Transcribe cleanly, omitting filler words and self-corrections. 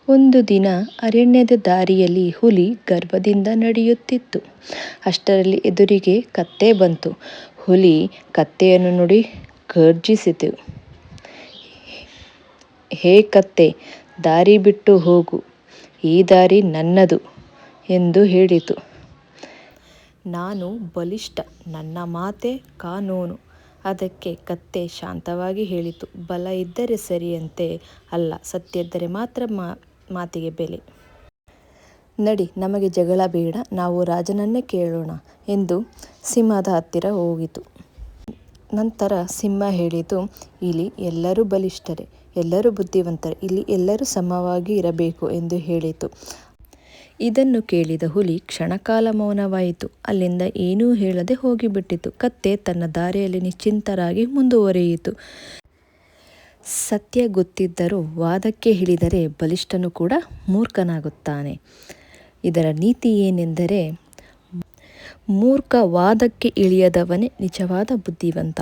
ಒಂದು ದಿನ ಅರಣ್ಯದ ದಾರಿಯಲ್ಲಿ ಹುಲಿ ಗರ್ವದಿಂದ ನಡೆಯುತ್ತಿತ್ತು. ಅಷ್ಟರಲ್ಲಿ ಎದುರಿಗೆ ಕತ್ತೆ ಬಂತು. ಹುಲಿ ಕತ್ತೆಯನ್ನು ನೋಡಿ ಗರ್ಜಿಸಿತು. ಹೇ ಕತ್ತೆ, ದಾರಿ ಬಿಟ್ಟು ಹೋಗು, ಈ ದಾರಿ ನನ್ನದು ಎಂದು ಹೇಳಿತು. ನಾನು ಬಲಿಷ್ಠ, ನನ್ನ ಮಾತೆ ಕಾನೂನು. ಅದಕ್ಕೆ ಕತ್ತೆ ಶಾಂತವಾಗಿ ಹೇಳಿತು, ಬಲ ಇದ್ದರೆ ಸರಿಯಂತೆ, ಅಲ್ಲ ಸತ್ಯದ್ದರೆ ಮಾತ್ರ ಮಾತಿಗೆ ಬೆಲೆ. ನಡಿ, ನಮಗೆ ಜಗಳ ಬೇಡ, ನಾವು ರಾಜನನ್ನೇ ಕೇಳೋಣ ಎಂದು ಸಿಂಹದ ಹತ್ತಿರ ಹೋಗಿತು. ನಂತರ ಸಿಂಹ ಹೇಳಿತು, ಇಲ್ಲಿ ಎಲ್ಲರೂ ಬಲಿಷ್ಠರೇ, ಎಲ್ಲರೂ ಬುದ್ಧಿವಂತರೇ, ಇಲ್ಲಿ ಎಲ್ಲರೂ ಸಮವಾಗಿ ಇರಬೇಕು ಎಂದು ಹೇಳಿತು. ಇದನ್ನು ಕೇಳಿದ ಹುಲಿ ಕ್ಷಣಕಾಲ ಮೌನವಾಯಿತು. ಅಲ್ಲಿಂದ ಏನೂ ಹೇಳದೆ ಹೋಗಿಬಿಟ್ಟಿತು. ಕತ್ತೆ ತನ್ನ ದಾರಿಯಲ್ಲಿ ನಿಶ್ಚಿಂತರಾಗಿ ಮುಂದುವರಿಯಿತು. ಸತ್ಯ ಗೊತ್ತಿದ್ದರೂ ವಾದಕ್ಕೆ ಇಳಿದರೆ ಬಲಿಷ್ಠನು ಕೂಡ ಮೂರ್ಖನಾಗುತ್ತಾನೆ. ಇದರ ನೀತಿ ಏನೆಂದರೆ, ಮೂರ್ಖ ವಾದಕ್ಕೆ ಇಳಿಯದವನೇ ನಿಜವಾದ ಬುದ್ಧಿವಂತ.